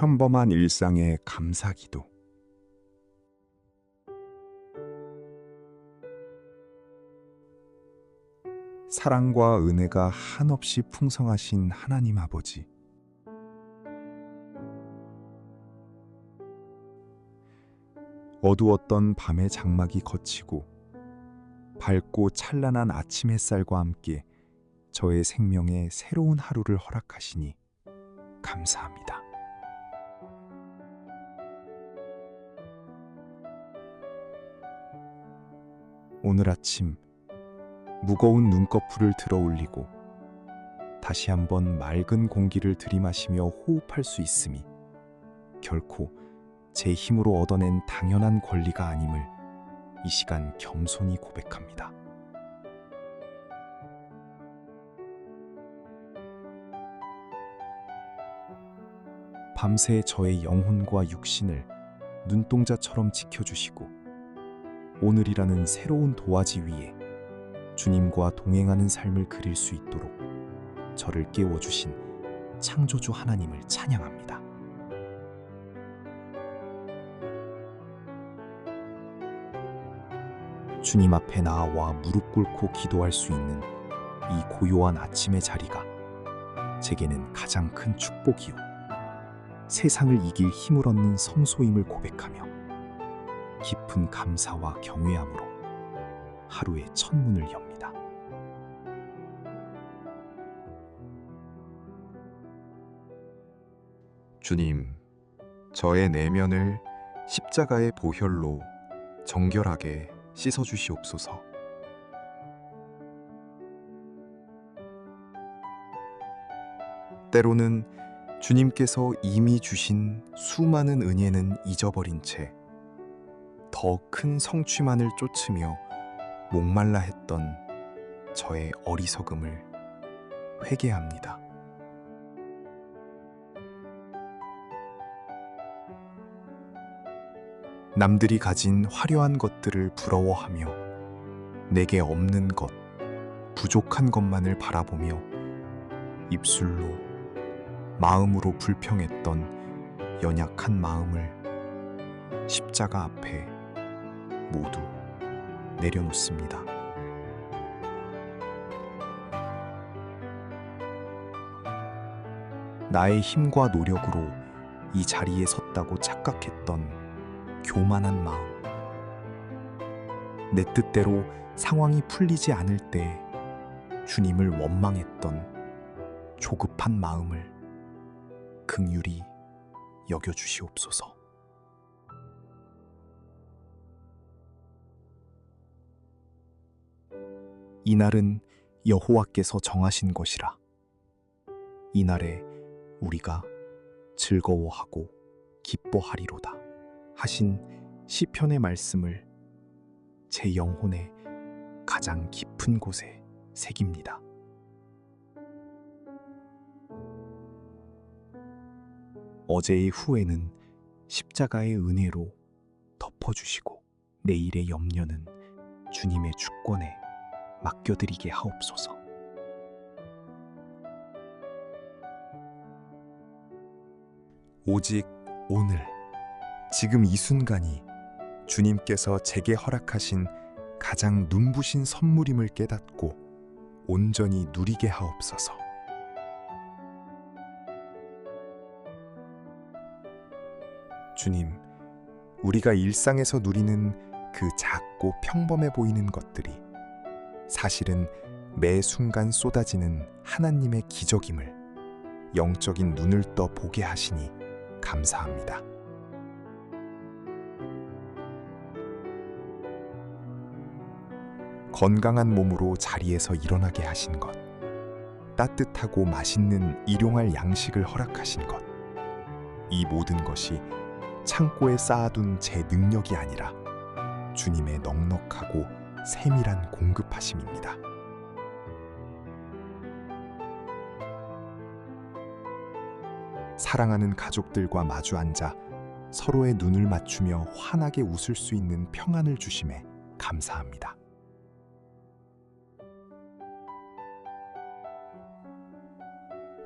평범한 일상의 감사기도. 사랑과 은혜가 한없이 풍성하신 하나님 아버지, 어두웠던 밤의 장막이 걷히고 밝고 찬란한 아침 햇살과 함께 저의 생명에 새로운 하루를 허락하시니 감사합니다. 오늘 아침 무거운 눈꺼풀을 들어 올리고 다시 한번 맑은 공기를 들이마시며 호흡할 수 있음이 결코 제 힘으로 얻어낸 당연한 권리가 아님을 이 시간 겸손히 고백합니다. 밤새 저의 영혼과 육신을 눈동자처럼 지켜주시고 오늘이라는 새로운 도화지 위에 주님과 동행하는 삶을 그릴 수 있도록 저를 깨워주신 창조주 하나님을 찬양합니다. 주님 앞에 나와 무릎 꿇고 기도할 수 있는 이 고요한 아침의 자리가 제게는 가장 큰 축복이요, 세상을 이길 힘을 얻는 성소임을 고백하며 깊은 감사와 경외함으로 하루의 첫 문을 엽니다. 주님, 저의 내면을 십자가의 보혈로 정결하게 씻어주시옵소서. 때로는 주님께서 이미 주신 수많은 은혜는 잊어버린 채 더 큰 성취만을 쫓으며 목말라 했던 저의 어리석음을 회개합니다. 남들이 가진 화려한 것들을 부러워하며 내게 없는 것, 부족한 것만을 바라보며 입술로, 마음으로 불평했던 연약한 마음을 십자가 앞에 모두 내려놓습니다. 나의 힘과 노력으로 이 자리에 섰다고 착각했던 교만한 마음, 내 뜻대로 상황이 풀리지 않을 때 주님을 원망했던 조급한 마음을 긍휼히 여겨주시옵소서. 이날은 여호와께서 정하신 것이라. 이날에 우리가 즐거워하고 기뻐하리로다 하신 시편의 말씀을 제 영혼의 가장 깊은 곳에 새깁니다. 어제의 후회는 십자가의 은혜로 덮어주시고 내일의 염려는 주님의 주권에 맡겨드리게 하옵소서. 오직 오늘, 지금 이 순간이 주님께서 제게 허락하신 가장 눈부신 선물임을 깨닫고 온전히 누리게 하옵소서. 주님, 우리가 일상에서 누리는 그 작고 평범해 보이는 것들이 사실은 매 순간 쏟아지는 하나님의 기적임을 영적인 눈을 떠 보게 하시니 감사합니다. 건강한 몸으로 자리에서 일어나게 하신 것, 따뜻하고 맛있는 일용할 양식을 허락하신 것, 이 모든 것이 창고에 쌓아둔 제 능력이 아니라 주님의 넉넉하고 세밀한 공급하심입니다. 사랑하는 가족들과 마주 앉아 서로의 눈을 맞추며 환하게 웃을 수 있는 평안을 주심에 감사합니다.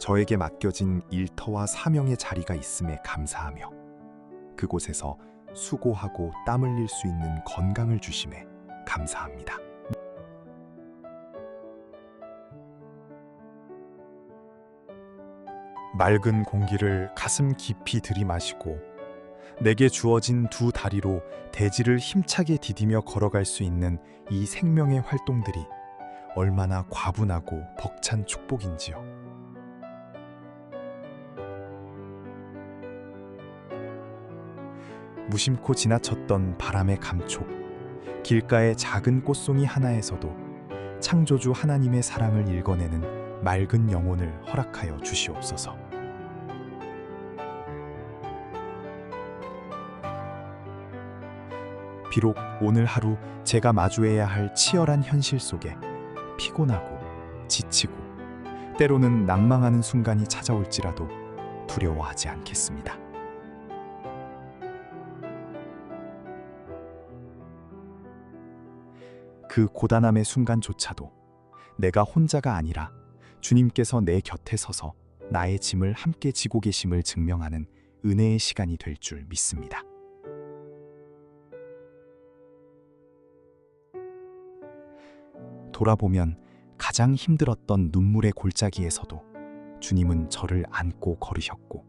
저에게 맡겨진 일터와 사명의 자리가 있음에 감사하며 그곳에서 수고하고 땀 흘릴 수 있는 건강을 주심에 감사합니다. 맑은 공기를 가슴 깊이 들이마시고 내게 주어진 두 다리로 대지를 힘차게 디디며 걸어갈 수 있는 이 생명의 활동들이 얼마나 과분하고 벅찬 축복인지요. 무심코 지나쳤던 바람의 감촉, 길가의 작은 꽃송이 하나에서도 창조주 하나님의 사랑을 읽어내는 맑은 영혼을 허락하여 주시옵소서. 비록 오늘 하루 제가 마주해야 할 치열한 현실 속에 피곤하고 지치고 때로는 난망하는 순간이 찾아올지라도 두려워하지 않겠습니다. 그 고단함의 순간조차도 내가 혼자가 아니라 주님께서 내 곁에 서서 나의 짐을 함께 지고 계심을 증명하는 은혜의 시간이 될 줄 믿습니다. 돌아보면 가장 힘들었던 눈물의 골짜기에서도 주님은 저를 안고 걸으셨고,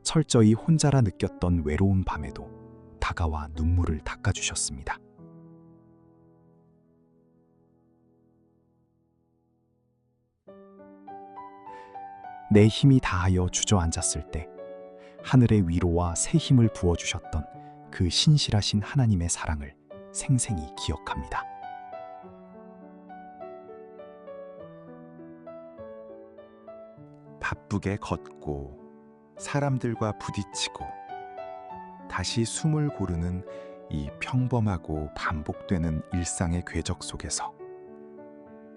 철저히 혼자라 느꼈던 외로운 밤에도 다가와 눈물을 닦아주셨습니다. 내 힘이 다하여 주저앉았을 때 하늘의 위로와 새 힘을 부어주셨던 그 신실하신 하나님의 사랑을 생생히 기억합니다. 바쁘게 걷고 사람들과 부딪히고 다시 숨을 고르는 이 평범하고 반복되는 일상의 궤적 속에서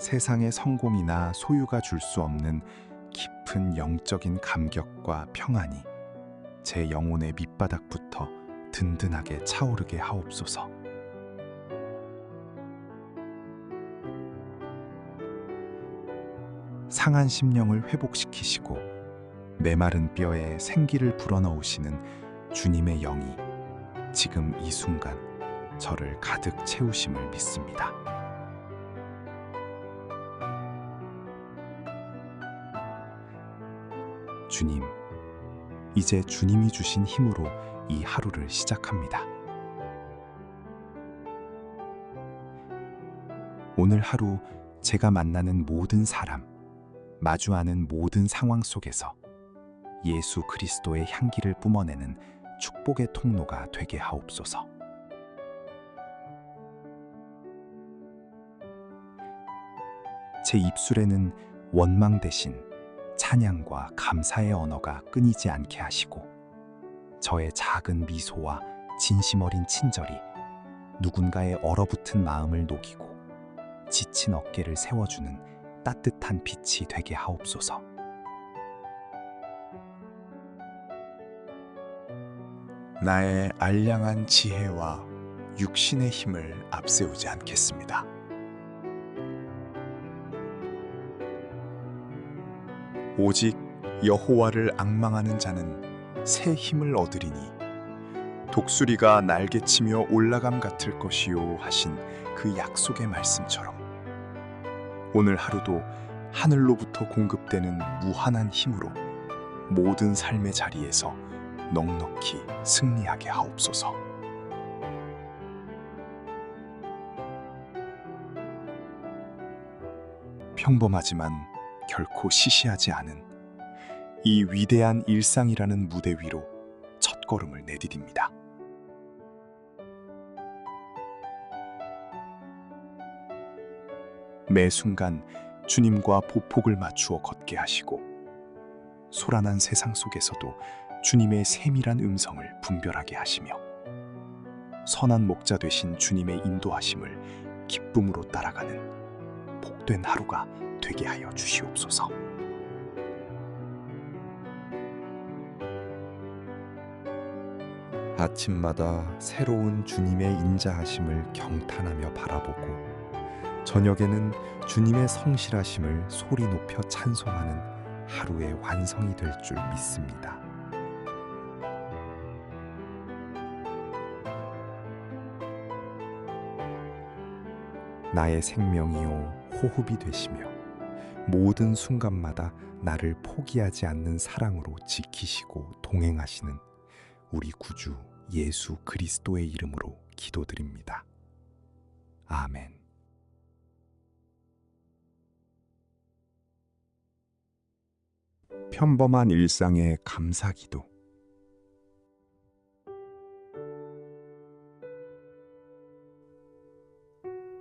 세상의 성공이나 소유가 줄 수 없는 깊은 영적인 감격과 평안이 제 영혼의 밑바닥부터 든든하게 차오르게 하옵소서. 상한 심령을 회복시키시고 메마른 뼈에 생기를 불어넣으시는 주님의 영이 지금 이 순간 저를 가득 채우심을 믿습니다. 주님, 이제 주님이 주신 힘으로 이 하루를 시작합니다. 오늘 하루 제가 만나는 모든 사람, 마주하는 모든 상황 속에서 예수 그리스도의 향기를 뿜어내는 축복의 통로가 되게 하옵소서. 제 입술에는 원망 대신 찬양과 감사의 언어가 끊이지 않게 하시고, 저의 작은 미소와 진심 어린 친절이 누군가의 얼어붙은 마음을 녹이고 지친 어깨를 세워주는 따뜻한 빛이 되게 하옵소서. 나의 알량한 지혜와 육신의 힘을 앞세우지 않겠습니다. 오직 여호와를 앙망하는 자는 새 힘을 얻으리니 독수리가 날개치며 올라감 같을 것이요 하신 그 약속의 말씀처럼 오늘 하루도 하늘로부터 공급되는 무한한 힘으로 모든 삶의 자리에서 넉넉히 승리하게 하옵소서. 평범하지만 결코 시시하지 않은 이 위대한 일상이라는 무대 위로 첫걸음을 내디딥니다. 매 순간 주님과 보폭을 맞추어 걷게 하시고 소란한 세상 속에서도 주님의 세밀한 음성을 분별하게 하시며 선한 목자 되신 주님의 인도하심을 기쁨으로 따라가는 복된 하루가 되게 하여 주시옵소서. 아침마다 새로운 주님의 인자하심을 경탄하며 바라보고 저녁에는 주님의 성실하심을 소리 높여 찬송하는 하루의 완성이 될 줄 믿습니다. 나의 생명이요 호흡이 되시며 모든 순간마다 나를 포기하지 않는 사랑으로 지키시고 동행하시는 우리 구주 예수 그리스도의 이름으로 기도드립니다. 아멘. 평범한 일상의 감사기도.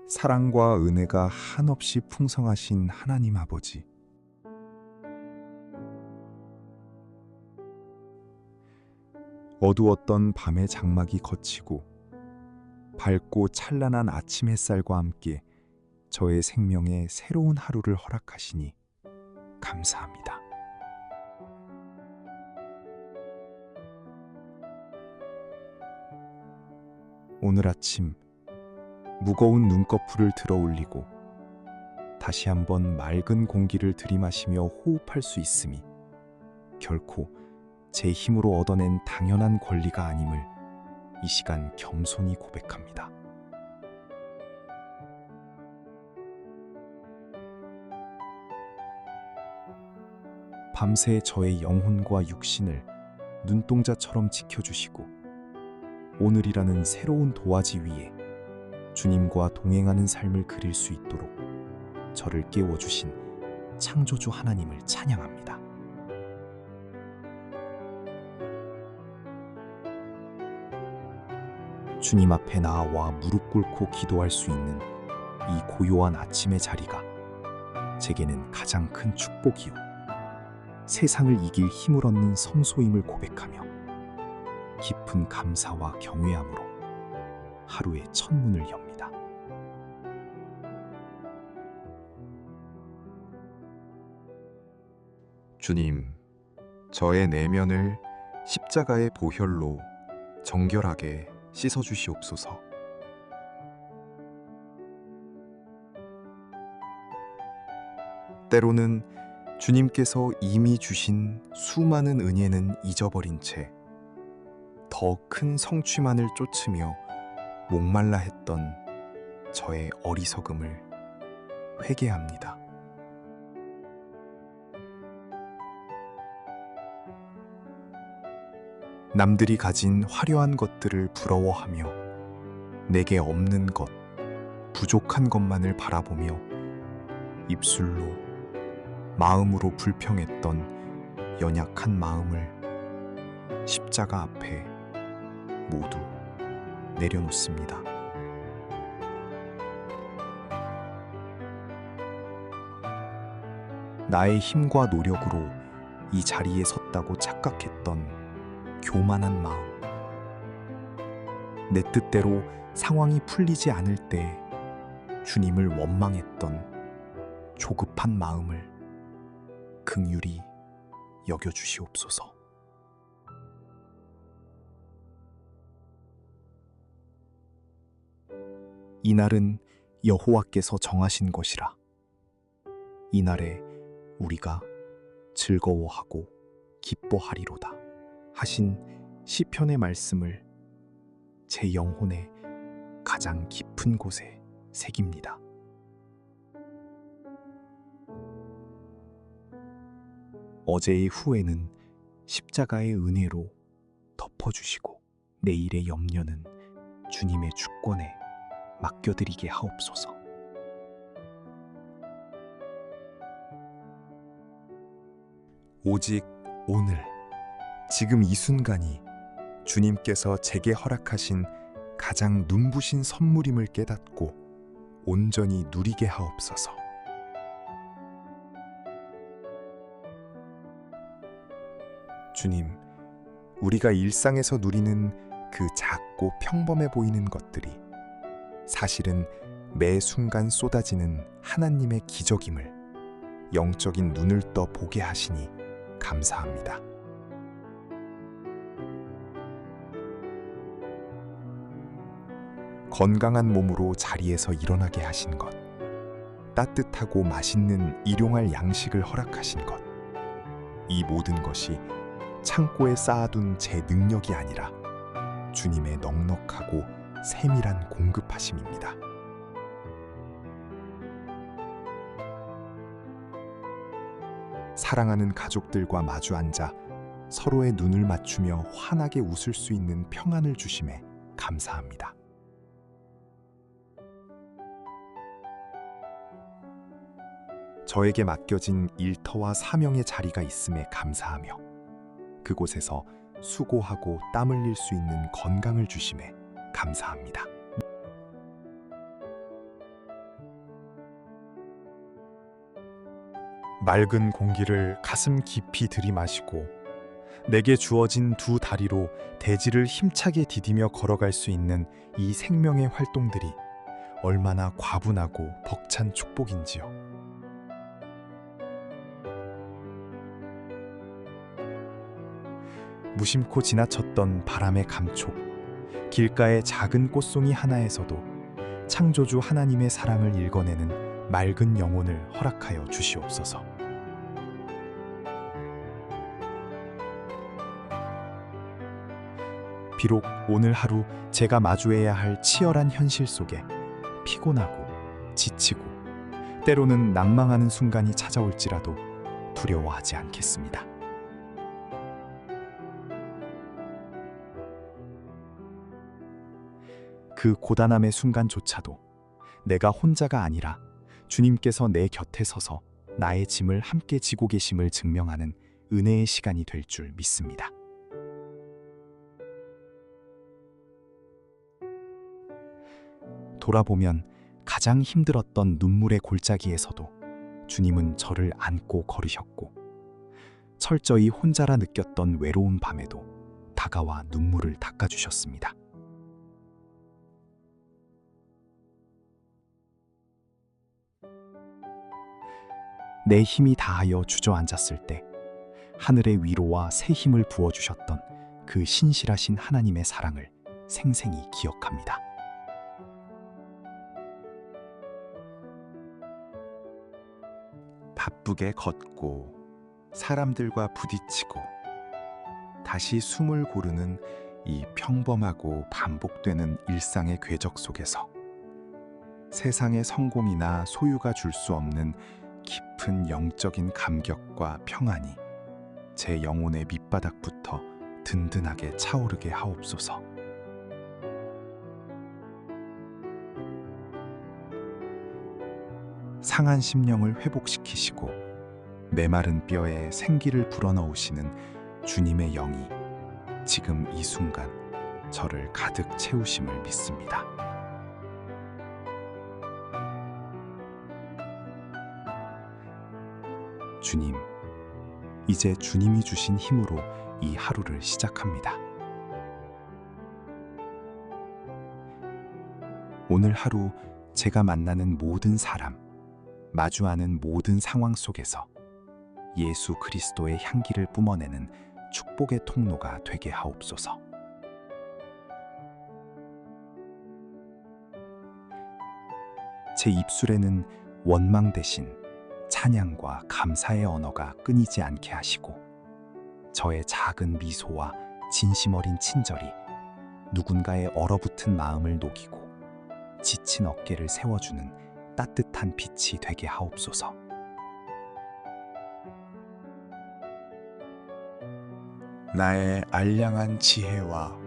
사랑과 은혜가 한없이 풍성하신 하나님 아버지, 어두웠던 밤의 장막이 걷히고 밝고 찬란한 아침 햇살과 함께 저의 생명에 새로운 하루를 허락하시니 감사합니다. 오늘 아침 무거운 눈꺼풀을 들어 올리고 다시 한번 맑은 공기를 들이마시며 호흡할 수 있음이 결코 제 힘으로 얻어낸 당연한 권리가 아님을 이 시간 겸손히 고백합니다. 밤새 저의 영혼과 육신을 눈동자처럼 지켜주시고 오늘이라는 새로운 도화지 위에 주님과 동행하는 삶을 그릴 수 있도록 저를 깨워주신 창조주 하나님을 찬양합니다. 주님 앞에 나와 무릎 꿇고 기도할 수 있는 이 고요한 아침의 자리가 제게는 가장 큰 축복이요 세상을 이길 힘을 얻는 성소임을 고백하며 깊은 감사와 경외함으로 하루의 첫 문을 엽니다. 주님, 저의 내면을 십자가의 보혈로 정결하게 씻어주시옵소서. 때로는 주님께서 이미 주신 수많은 은혜는 잊어버린 채 더 큰 성취만을 쫓으며 목말라 했던 저의 어리석음을 회개합니다. 남들이 가진 화려한 것들을 부러워하며 내게 없는 것, 부족한 것만을 바라보며 입술로, 마음으로 불평했던 연약한 마음을 십자가 앞에 모두 내려놓습니다. 나의 힘과 노력으로 이 자리에 섰다고 착각했던 교만한 마음, 내 뜻대로 상황이 풀리지 않을 때 주님을 원망했던 조급한 마음을 긍휼히 여겨주시옵소서. 이날은 여호와께서 정하신 것이라. 이날에 우리가 즐거워하고 기뻐하리로다 하신 시편의 말씀을 제 영혼의 가장 깊은 곳에 새깁니다. 어제의 후회는 십자가의 은혜로 덮어주시고 내일의 염려는 주님의 주권에 맡겨드리게 하옵소서. 오직 오늘, 지금 이 순간이 주님께서 제게 허락하신 가장 눈부신 선물임을 깨닫고 온전히 누리게 하옵소서. 주님, 우리가 일상에서 누리는 그 작고 평범해 보이는 것들이 사실은 매 순간 쏟아지는 하나님의 기적임을 영적인 눈을 떠 보게 하시니 감사합니다. 건강한 몸으로 자리에서 일어나게 하신 것, 따뜻하고 맛있는 일용할 양식을 허락하신 것, 이 모든 것이 창고에 쌓아둔 제 능력이 아니라 주님의 넉넉하고 세밀한 공급하심입니다. 사랑하는 가족들과 마주 앉아 서로의 눈을 맞추며 환하게 웃을 수 있는 평안을 주심에 감사합니다. 저에게 맡겨진 일터와 사명의 자리가 있음에 감사하며 그곳에서 수고하고 땀 흘릴 수 있는 건강을 주심에 감사합니다. 맑은 공기를 가슴 깊이 들이마시고 내게 주어진 두 다리로 대지를 힘차게 디디며 걸어갈 수 있는 이 생명의 활동들이 얼마나 과분하고 벅찬 축복인지요. 무심코 지나쳤던 바람의 감촉, 길가의 작은 꽃송이 하나에서도 창조주 하나님의 사랑을 읽어내는 맑은 영혼을 허락하여 주시옵소서. 비록 오늘 하루 제가 마주해야 할 치열한 현실 속에 피곤하고 지치고 때로는 낭망하는 순간이 찾아올지라도 두려워하지 않겠습니다. 그 고단함의 순간조차도 내가 혼자가 아니라 주님께서 내 곁에 서서 나의 짐을 함께 지고 계심을 증명하는 은혜의 시간이 될 줄 믿습니다. 돌아보면 가장 힘들었던 눈물의 골짜기에서도 주님은 저를 안고 걸으셨고, 철저히 혼자라 느꼈던 외로운 밤에도 다가와 눈물을 닦아주셨습니다. 내 힘이 다하여 주저앉았을 때 하늘의 위로와 새 힘을 부어주셨던 그 신실하신 하나님의 사랑을 생생히 기억합니다. 바쁘게 걷고 사람들과 부딪히고 다시 숨을 고르는 이 평범하고 반복되는 일상의 궤적 속에서 세상의 성공이나 소유가 줄 수 없는 깊은 영적인 감격과 평안이 제 영혼의 밑바닥부터 든든하게 차오르게 하옵소서. 상한 심령을 회복시키시고 메마른 뼈에 생기를 불어넣으시는 주님의 영이 지금 이 순간 저를 가득 채우심을 믿습니다. 주님, 이제 주님이 주신 힘으로 이 하루를 시작합니다. 오늘 하루 제가 만나는 모든 사람, 마주하는 모든 상황 속에서 예수 그리스도의 향기를 뿜어내는 축복의 통로가 되게 하옵소서. 제 입술에는 원망 대신 찬양과 감사의 언어가 끊이지 않게 하시고, 저의 작은 미소와 진심 어린 친절이 누군가의 얼어붙은 마음을 녹이고 지친 어깨를 세워주는 따뜻한 빛이 되게 하옵소서. 나의 알량한 지혜와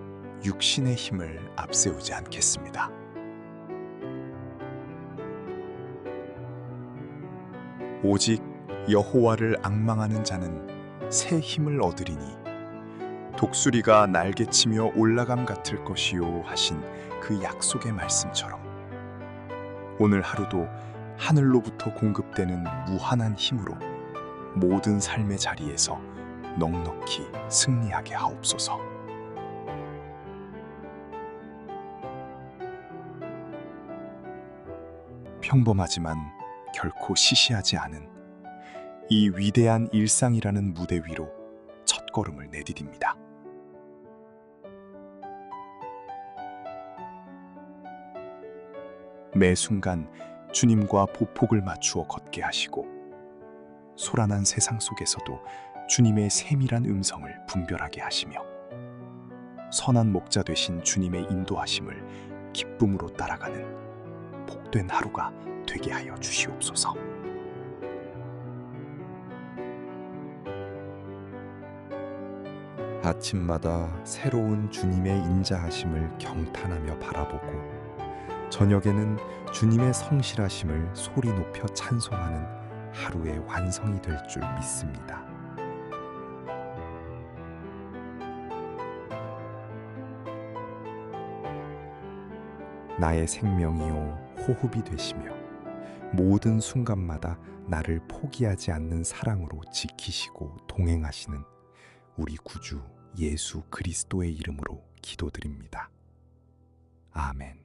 육신의 힘을 앞세우지 않겠습니다. 오직 여호와를 앙망하는 자는 새 힘을 얻으리니 독수리가 날개치며 올라감 같을 것이요 하신 그 약속의 말씀처럼 오늘 하루도 하늘로부터 공급되는 무한한 힘으로 모든 삶의 자리에서 넉넉히 승리하게 하옵소서. 평범하지만 결코 시시하지 않은 이 위대한 일상이라는 무대 위로 첫걸음을 내디딥니다. 매 순간 주님과 보폭을 맞추어 걷게 하시고 소란한 세상 속에서도 주님의 세밀한 음성을 분별하게 하시며 선한 목자 되신 주님의 인도하심을 기쁨으로 따라가는 복된 하루가 되게 하여 주시옵소서. 아침마다 새로운 주님의 인자하심을 경탄하며 바라보고 저녁에는 주님의 성실하심을 소리 높여 찬송하는 하루의 완성이 될 줄 믿습니다. 나의 생명이요 호흡이 되시며 모든 순간마다 나를 포기하지 않는 사랑으로 지키시고 동행하시는 우리 구주 예수 그리스도의 이름으로 기도드립니다. 아멘.